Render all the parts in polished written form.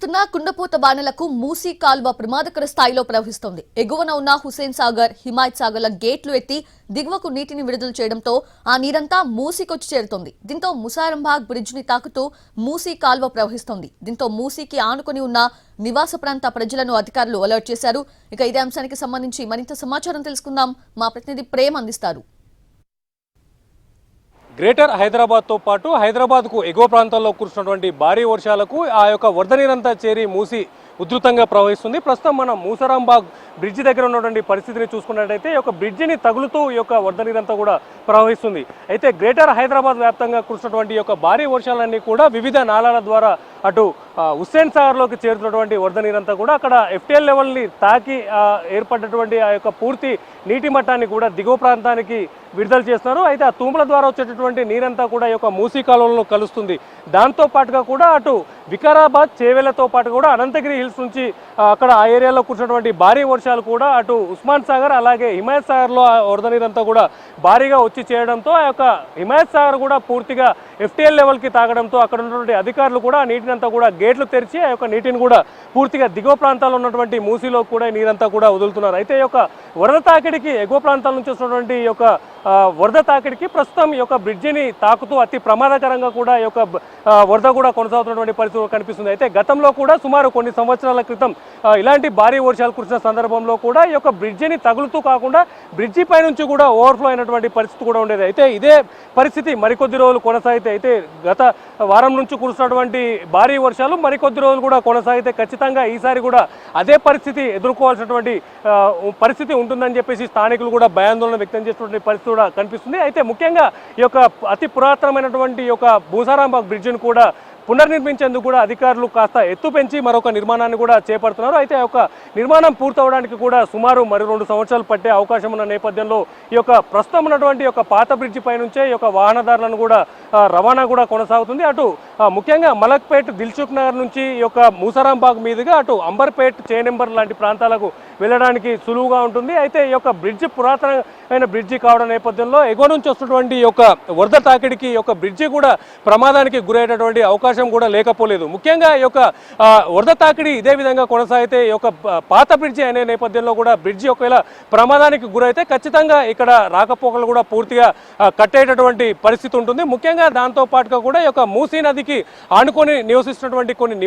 కురుస్తున్న కుండపోత బాణలకు మూసీ కాల్వ ప్రమాదకర స్థాయిలో ప్రవహిస్తోంది. ఎగువన ఉన్న హుస్సేన్ సాగర్, హిమాయత్ సాగర్ల గేట్లు ఎత్తి దిగువకు నీటిని విడుదల చేయడంతో ఆ నీరంతా మూసీకొచ్చి చేరుతోంది. దీంతో ముసారంబాగ్ బ్రిడ్జ్ ని తాకుతూ మూసీ కాల్వ ప్రవహిస్తోంది. దీంతో మూసీకి ఆనుకుని ఉన్న నివాస ప్రాంత ప్రజలను అధికారులు అలర్ట్ చేశారు. ఇక ఇదే అంశానికి సంబంధించి మరింత సమాచారం తెలుసుకుందాం. మా ప్రతినిధి ప్రేమ్ అందిస్తారు. గ్రేటర్ హైదరాబాద్తో పాటు హైదరాబాద్కు ఎగువ ప్రాంతాల్లో కురుస్తున్నటువంటి భారీ వర్షాలకు ఆ యొక్క వరద నీరంతా చేరి మూసి ఉధృతంగా ప్రవహిస్తుంది. ప్రస్తుతం మనం మూసారాంబాగ్ బ్రిడ్జ్ దగ్గర ఉన్నటువంటి పరిస్థితిని చూసుకున్నట్టయితే ఈ యొక్క బ్రిడ్జిని తగులుతూ ఈ యొక్క వరద నీరంతా కూడా ప్రవహిస్తుంది. అయితే గ్రేటర్ హైదరాబాద్ వ్యాప్తంగా కురుస్తున్నటువంటి ఈ యొక్క భారీ వర్షాలన్నీ కూడా వివిధ నాలాల ద్వారా అటు హుస్సేన్ సాగర్లోకి చేరుతున్నటువంటి వరద నీరంతా కూడా అక్కడ FTL లెవెల్ని తాకి ఏర్పడ్డటువంటి ఆ యొక్క పూర్తి నీటి మట్టాన్ని కూడా దిగువ ప్రాంతానికి విడుదల చేస్తున్నారు. అయితే ఆ తూముల ద్వారా వచ్చేటటువంటి నీరంతా కూడా ఈ యొక్క మూసీ కాలువలో కలుస్తుంది. దాంతో పాటుగా కూడా అటు వికారాబాద్, చేవెళ్లతో పాటు కూడా అనంతగిరి హిల్స్ నుంచి అక్కడ ఆ ఏరియాలో కురిసినటువంటి భారీ వర్షాలు కూడా అటు ఉస్మాన్ సాగర్ అలాగే హిమాయత్ సాగర్లో ఆ వరద నీరంతా కూడా భారీగా వచ్చి చేయడంతో ఆ యొక్క హిమాయత్ సాగర్ కూడా పూర్తిగా FTL లెవెల్కి తాగడంతో అక్కడ ఉన్నటువంటి అధికారులు కూడా ఆ నీటిని అంతా కూడా గేట్లు తెరిచి ఆ యొక్క నీటిని కూడా పూర్తిగా దిగువ ప్రాంతాల్లో ఉన్నటువంటి మూసీలో కూడా నీరంతా కూడా వదులుతున్నారు. అయితే ఈ యొక్క వరద తాకిడికి ఎగువ ప్రాంతాల నుంచి వస్తున్నటువంటి ఈ యొక్క వరద తాకిడికి ప్రస్తుతం ఈ యొక్క బ్రిడ్జిని తాకుతూ అతి ప్రమాదకరంగా కూడా ఈ యొక్క వరద కూడా కొనసాగుతున్నటువంటి పరిస్థితి కనిపిస్తుంది. అయితే గతంలో కూడా సుమారు కొన్ని సంవత్సరాల క్రితం ఇలాంటి భారీ వర్షాలు కురిసిన సందర్భంలో కూడా ఈ యొక్క బ్రిడ్జిని తగులుతూ కాకుండా బ్రిడ్జి పై నుంచి కూడా ఓవర్ఫ్లో అయినటువంటి పరిస్థితి కూడా ఉండేది. అయితే ఇదే పరిస్థితి మరికొద్ది రోజులు కొనసాగితే, అయితే గత వారం నుంచి కురుస్తున్నటువంటి భారీ వర్షాలు మరికొద్ది రోజులు కూడా కొనసాగితే ఖచ్చితంగా ఈసారి కూడా అదే పరిస్థితి ఎదుర్కోవాల్సినటువంటి పరిస్థితి ఉంటుందని చెప్పేసి స్థానికులు కూడా భయాందోళన వ్యక్తం చేస్తున్నటువంటి పరిస్థితి కూడా కనిపిస్తుంది. అయితే ముఖ్యంగా ఈ యొక్క అతి పురాతనమైనటువంటి ఈ యొక్క మూసారాంబాగ్ బ్రిడ్జిని కూడా పునర్నిర్మించేందుకు కూడా అధికారులు కాస్త ఎత్తు పెంచి మరొక నిర్మాణాన్ని కూడా చేపడుతున్నారు. అయితే ఆ యొక్క నిర్మాణం పూర్తవడానికి కూడా సుమారు మరి 2 సంవత్సరాలు పట్టే అవకాశం ఉన్న నేపథ్యంలో ఈ యొక్క ప్రస్తుతం ఉన్నటువంటి యొక్క పాత బ్రిడ్జి పై నుంచే ఈ యొక్క వాహనదారులను కూడా రవాణా కూడా కొనసాగుతుంది. అటు ముఖ్యంగా మలక్పేట్, దిల్సుఖ్ నగర్ నుంచి ఈ యొక్క మూసారాంబాగ్ మీదుగా అటు అంబర్పేట్, చేనెంబర్ లాంటి ప్రాంతాలకు వెళ్ళడానికి సులువుగా ఉంటుంది. అయితే ఈ యొక్క బ్రిడ్జి పురాతనమైన బ్రిడ్జి కావడం నేపథ్యంలో ఎగువ నుంచి వస్తున్నటువంటి ఈ యొక్క వరద తాకిడికి ఈ యొక్క బ్రిడ్జి కూడా ప్రమాదానికి గురయ్యేటటువంటి అవకాశం కూడా లేకపోలేదు. ముఖ్యంగా ఈ యొక్క వరద తాకిడి ఇదే విధంగా కొనసాగితే ఈ యొక్క పాత బ్రిడ్జి అనే నేపథ్యంలో కూడా బ్రిడ్జి ఒకవేళ ప్రమాదానికి గురైతే ఖచ్చితంగా ఇక్కడ రాకపోకలు కూడా పూర్తిగా కట్టేటటువంటి పరిస్థితి ఉంటుంది. ముఖ్యంగా దాంతో పాటుగా కూడా ఈ యొక్క మూసీ నదికి ఆనుకొని నివసిస్తున్నటువంటి కొన్ని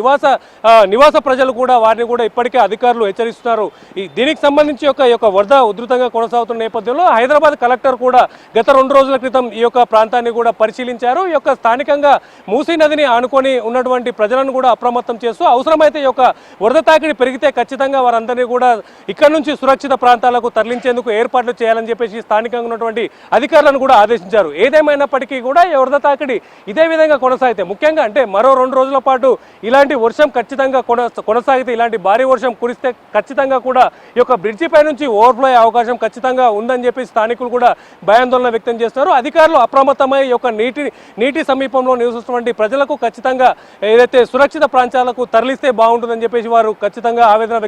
నివాస ప్రజలు కూడా వారిని కూడా ఇప్పటికే అధికారులు హెచ్చరిస్తున్నారు. దీనికి సంబంధించి ఈ యొక్క వరద ఉధృతంగా కొనసాగుతున్న నేపథ్యంలో హైదరాబాద్ కలెక్టర్ కూడా గత 2 రోజుల క్రితం ఈ యొక్క ప్రాంతాన్ని కూడా పరిశీలించారు. ఈ యొక్క స్థానికంగా మూసీ నదిని ఆనుకొని ఉన్నటువంటి ప్రజలను కూడా అప్రమత్తం చేస్తూ అవసరమైతే ఈ యొక్క వరద తాకిడి పెరిగితే ఖచ్చితంగా వారందరినీ కూడా ఇక్కడ నుంచి సురక్షిత ప్రాంతాలకు తరలించేందుకు ఏర్పాట్లు చేయాలని చెప్పేసి స్థానికంగా ఉన్నటువంటి అధికారులను కూడా ఆదేశించారు. ఏదేమైనప్పటికీ కూడా ఈ వరద తాకిడి ఇదే విధంగా కొనసాగితే, ముఖ్యంగా అంటే మరో 2 రోజుల పాటు ఇలాంటి వర్షం ఖచ్చితంగా కొనసాగితే, ఇలాంటి భారీ వర్షం కురిస్తే ఖచ్చితంగా కూడా ఈ యొక్క బ్రిడ్జి పై నుంచి ఓవర్ఫ్లో అయ్యే అవకాశం ఖచ్చితంగా ఉందని చెప్పి స్థానికులు కూడా భయాందోళన వ్యక్తం చేస్తున్నారు. అధికారులు అప్రమత్తమై ఈ యొక్క నీటి సమీపంలో నివసిస్తున్నటువంటి ప్రజలకు ఖచ్చితంగా ఏదైతే సురక్షిత ప్రాంతాలకు తరలిస్తే బాగుంటుందని చెప్పేసి వారు ఖచ్చితంగా ఆవేదన